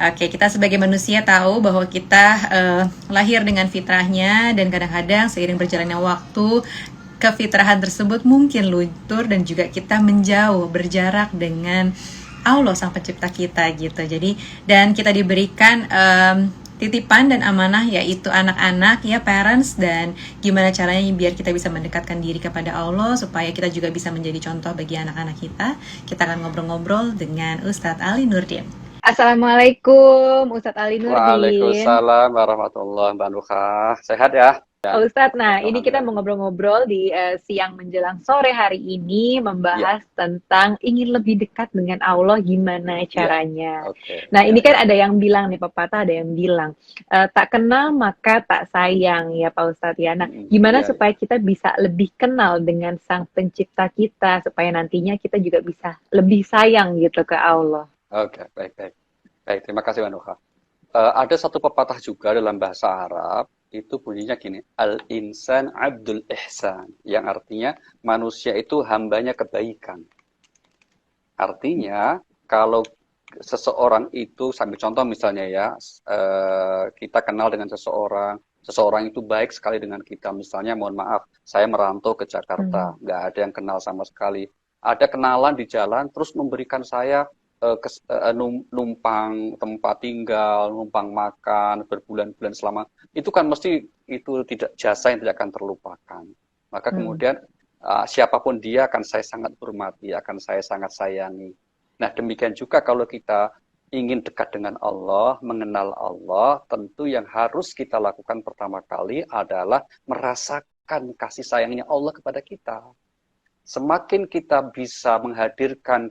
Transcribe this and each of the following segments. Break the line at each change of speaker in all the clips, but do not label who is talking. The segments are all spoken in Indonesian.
Oke, kita sebagai manusia tahu bahwa kita lahir dengan fitrahnya dan kadang-kadang seiring berjalannya waktu kefitrahan tersebut mungkin luntur dan juga kita menjauh berjarak dengan Allah sang pencipta kita gitu. Jadi dan kita diberikan titipan dan amanah yaitu anak-anak ya parents, dan gimana caranya biar kita bisa mendekatkan diri kepada Allah supaya kita juga bisa menjadi contoh bagi anak-anak kita. Kita akan ngobrol-ngobrol dengan Ustadz Ali Nurdin. Assalamualaikum Ustadz Ali Nurdin.
Waalaikumsalam warahmatullahi wabarakatuh. Sehat ya? Ya,
Ustadz, nah ini kita mau
alhamdulillah.
ngobrol-ngobrol di siang menjelang sore hari ini
Ya,
membahas tentang ingin lebih dekat dengan Allah gimana
ya.
caranya.
Oke,
Nah
ya,
ini kan
ya.
ada yang bilang nih pepatah, ada yang bilang tak kenal maka tak sayang ya Pak Ustadz ya. Nah gimana
Ya,
supaya
ya.
kita bisa lebih kenal dengan sang pencipta kita supaya nantinya kita juga bisa lebih sayang gitu ke Allah.
Oke, baik, baik. Baik, terima kasih Wanuha. Ada satu pepatah juga dalam bahasa Arab, itu bunyinya gini, Al-insan abdul ihsan, yang artinya manusia itu hambanya kebaikan. Artinya, kalau seseorang itu, sambil contoh misalnya ya, kita kenal dengan seseorang, seseorang itu baik sekali dengan kita. Misalnya, mohon maaf, saya merantau ke Jakarta,
Hmm.
nggak ada yang kenal sama sekali. Ada kenalan di jalan, terus memberikan saya numpang tempat tinggal, numpang makan, berbulan-bulan selama, itu kan mesti itu tidak jasa yang tidak akan terlupakan. Maka
Hmm.
kemudian siapapun dia akan saya sangat hormati, akan saya sangat sayangi. Nah, demikian juga kalau kita ingin dekat dengan Allah, mengenal Allah, tentu yang harus kita lakukan pertama kali adalah merasakan kasih sayangnya Allah kepada kita. Semakin kita bisa menghadirkan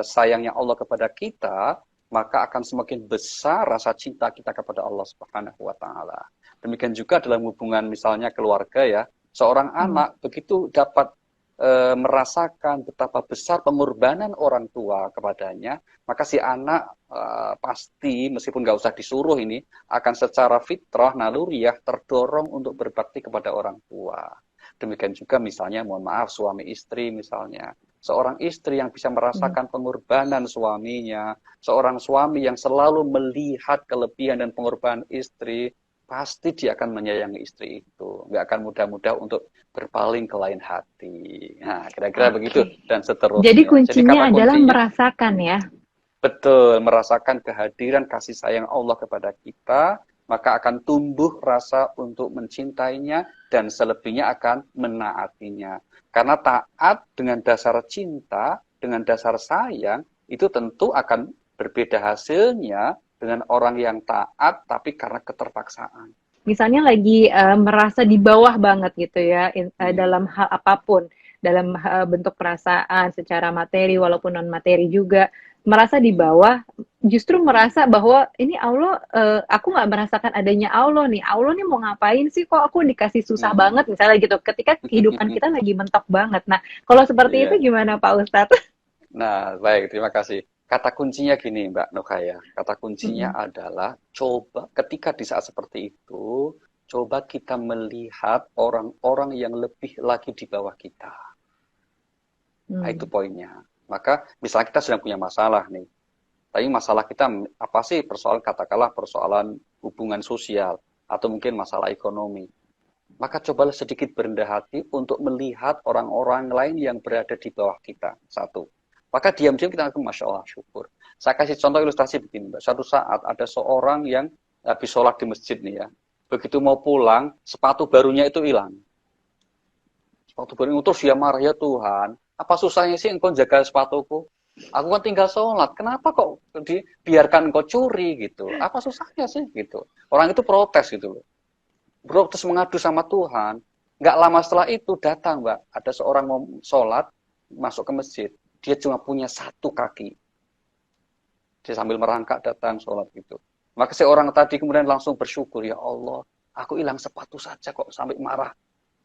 sayangnya Allah kepada kita, maka akan semakin besar rasa cinta kita kepada Allah Subhanahu wa taala. Demikian juga dalam hubungan misalnya keluarga ya, seorang
Hmm.
anak begitu dapat merasakan betapa besar pengorbanan orang tua kepadanya, maka si anak pasti meskipun nggak usah disuruh ini akan secara fitrah naluriah terdorong untuk berbakti kepada orang tua. Demikian juga misalnya, mohon maaf, suami istri misalnya. Seorang istri yang bisa
Hmm.
merasakan pengorbanan suaminya, seorang suami yang selalu melihat kelebihan dan pengorbanan istri, pasti dia akan menyayangi istri itu. Nggak akan mudah-mudah untuk berpaling ke lain hati. Nah, kira-kira begitu
Oke.
dan
Jadi
seterusnya. Jadi
kuncinya
kata
adalah
kuncinya,
merasakan ya.
betul, merasakan kehadiran kasih sayang Allah kepada kita, maka akan tumbuh rasa untuk mencintainya dan selebihnya akan menaatinya. Karena taat dengan dasar cinta, dengan dasar sayang, itu tentu akan berbeda hasilnya dengan orang yang taat tapi karena keterpaksaan.
Misalnya lagi merasa di bawah banget gitu ya dalam
Hmm.
hal apapun, dalam bentuk perasaan secara materi walaupun non materi juga merasa di
Hmm.
bawah, justru merasa bahwa ini Allah, aku nggak merasakan adanya Allah nih, Allah nih mau ngapain sih kok aku dikasih susah
Hmm.
banget misalnya gitu ketika kehidupan kita lagi mentok banget. Nah kalau seperti itu
Iya.
gimana Pak Ustadz?
Nah, baik, terima kasih. Kata kuncinya gini, Mbak Nukaya. Kata kuncinya adalah coba ketika di saat seperti itu, coba kita melihat orang-orang yang lebih lagi di bawah kita. Nah, itu
Hmm.
poinnya. Maka misalnya kita sedang punya masalah nih. Tapi masalah kita apa sih? Persoalan katakanlah persoalan hubungan sosial atau mungkin masalah ekonomi. Maka cobalah sedikit berendah hati untuk melihat orang-orang lain yang berada di bawah kita. Satu. Maka diam-diam kita akan Masya Allah syukur. Saya kasih contoh ilustrasi begini, Mbak. Suatu saat ada seorang yang habis sholat di masjid nih ya. Begitu mau pulang, sepatu barunya itu hilang. Sepatu baru terus dia marah, ya Tuhan, apa susahnya sih engkau jaga sepatuku? Aku kan tinggal sholat, kenapa kok dibiarkan engkau curi gitu? Apa susahnya sih gitu? Orang itu protes gitu loh. Protes mengadu sama Tuhan. Nggak lama setelah itu datang, Mbak, ada seorang mau sholat, masuk ke masjid. Dia cuma punya satu kaki. Dia sambil merangkak datang sholat gitu. Maka seorang tadi kemudian langsung bersyukur, ya Allah, aku hilang sepatu saja kok sampai marah.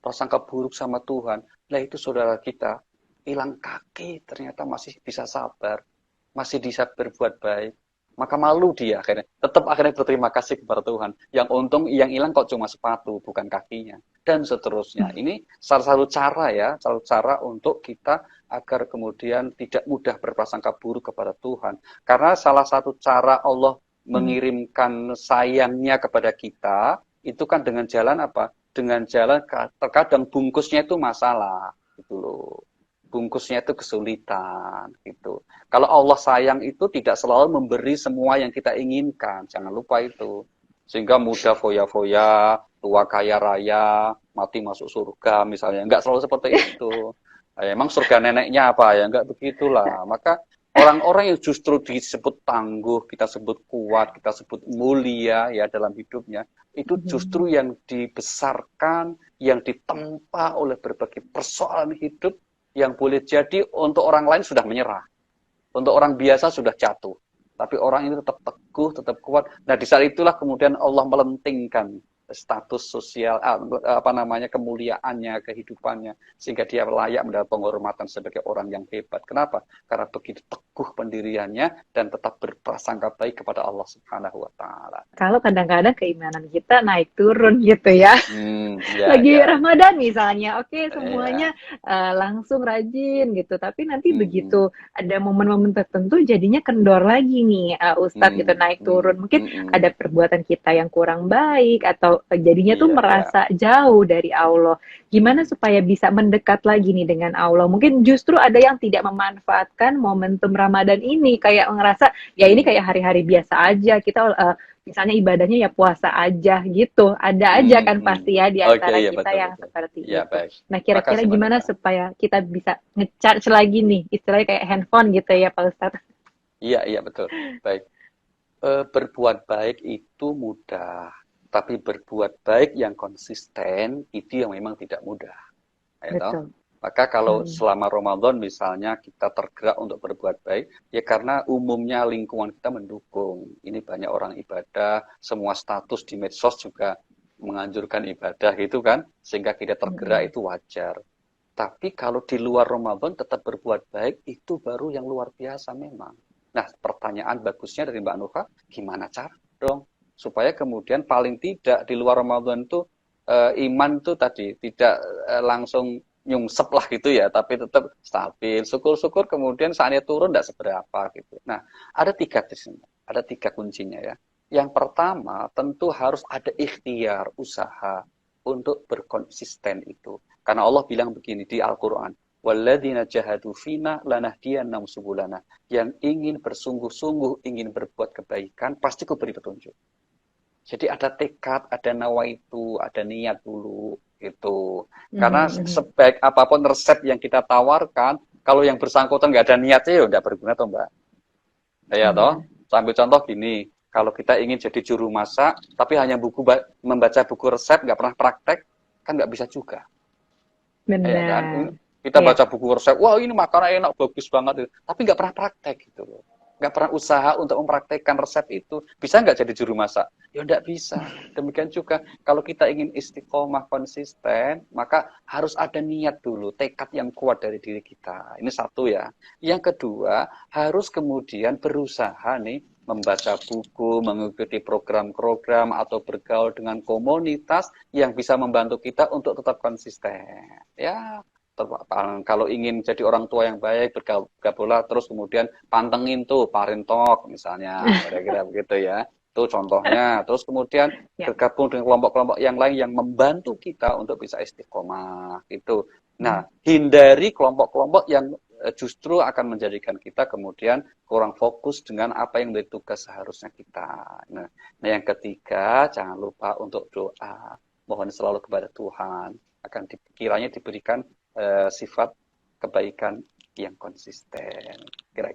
Prasangka buruk sama Tuhan. Lah itu saudara kita, hilang kaki ternyata masih bisa sabar, masih bisa berbuat baik. Maka malu dia akhirnya. Tetap akhirnya berterima kasih kepada Tuhan. Yang untung yang hilang kok cuma sepatu, bukan kakinya. Dan seterusnya. Ini salah satu cara ya, salah satu cara untuk kita agar kemudian tidak mudah berprasangka buruk kepada Tuhan. Karena salah satu cara Allah mengirimkan sayangnya kepada kita, itu kan dengan jalan apa? Dengan jalan terkadang bungkusnya itu masalah, gitu loh. Bungkusnya itu kesulitan, gitu. Kalau Allah sayang itu tidak selalu memberi semua yang kita inginkan, jangan lupa itu. Sehingga mudah foya-foya, tua kaya raya, mati masuk surga misalnya. Enggak selalu seperti itu. Emang surga neneknya apa ya? Enggak begitulah. Maka orang-orang yang justru disebut tangguh, kita sebut kuat, kita sebut mulia ya dalam hidupnya, itu justru yang dibesarkan, yang ditempa oleh berbagai persoalan hidup yang boleh jadi untuk orang lain sudah menyerah. Untuk orang biasa sudah jatuh. Tapi orang ini tetap teguh, tetap kuat. Nah, di saat itulah kemudian Allah melentingkan status sosial, kemuliaannya, kehidupannya, sehingga dia layak mendapat penghormatan sebagai orang yang hebat. Kenapa? Karena begitu teguh pendiriannya dan tetap berprasangka baik kepada Allah Subhanahu wa Ta'ala.
Kalau kadang-kadang keimanan kita naik turun gitu ya. Lagi Ramadan misalnya, oke, semuanya langsung rajin gitu, tapi nanti begitu ada momen-momen tertentu jadinya kendor lagi nih, Ustadz gitu, naik turun. Mungkin ada perbuatan kita yang kurang baik atau jadinya tuh merasa jauh dari Allah. Gimana supaya bisa mendekat lagi nih dengan Allah? Mungkin justru ada yang tidak memanfaatkan momentum Ramadan ini, kayak ngerasa ya ini kayak hari-hari biasa aja, kita misalnya ibadahnya ya puasa aja gitu. Ada aja kan pasti ya di antara kita betul, yang seperti itu. Baik. Nah, kira-kira gimana supaya kita bisa nge-charge lagi nih, istilahnya kayak handphone gitu ya Pak Ustadz?
Iya, betul. Baik. Berbuat baik itu mudah, tapi berbuat baik yang konsisten itu yang memang tidak mudah. Betul. Maka kalau selama Ramadan misalnya kita tergerak untuk berbuat baik, ya karena umumnya lingkungan kita mendukung. Ini banyak orang ibadah, semua status di medsos juga menganjurkan ibadah gitu kan, sehingga kita tergerak itu wajar. Tapi kalau di luar Ramadan tetap berbuat baik, itu baru yang luar biasa memang. Nah, pertanyaan bagusnya dari Mbak Nova, gimana cara dong? Supaya kemudian paling tidak di luar Ramadan itu iman tuh tadi tidak langsung nyungsep lah gitu ya, tapi tetap stabil. Syukur-syukur kemudian saatnya turun tidak seberapa gitu. Nah, ada 3 kuncinya ya. Yang pertama tentu harus ada ikhtiar, usaha untuk berkonsisten itu. Karena Allah bilang begini di Al-Quran, walladzina jahadu fina lanahdiyannahum subulana. Yang ingin bersungguh-sungguh, ingin berbuat kebaikan, pasti ku beri petunjuk. Jadi ada tekad, ada nawaitu, ada niat dulu gitu. Karena sebaik apapun resep yang kita tawarkan, kalau yang bersangkutan nggak ada niatnya ya nggak berguna toh Mbak. Ya toh. Sambil contoh gini, kalau kita ingin jadi juru masak, tapi hanya membaca buku resep, nggak pernah praktek, kan nggak bisa juga.
Benar.
Ya kan? Kita baca buku resep, wah ini makanan enak, bagus banget, tapi nggak pernah praktek gitu loh. Nggak pernah usaha untuk mempraktekkan resep itu, bisa nggak jadi juru masak? Ya nggak bisa. Demikian juga kalau kita ingin istiqomah konsisten, maka harus ada niat dulu, tekad yang kuat dari diri kita. Ini satu ya. Yang kedua, harus kemudian berusaha nih membaca buku, mengikuti program-program atau bergaul dengan komunitas yang bisa membantu kita untuk tetap konsisten. Ya. Kalau ingin jadi orang tua yang baik, bergaullah terus kemudian pantengin tuh Parentalk misalnya, kira-kira begitu ya. Itu contohnya. Terus kemudian bergabung dengan kelompok-kelompok yang lain yang membantu kita untuk bisa istiqomah. Itu. Nah, hindari kelompok-kelompok yang justru akan menjadikan kita kemudian kurang fokus dengan apa yang menjadi tugas seharusnya kita. Nah, yang ketiga, jangan lupa untuk doa. Mohon selalu kepada Tuhan. Akan kiranya diberikan sifat kebaikan yang konsisten. Kira-kira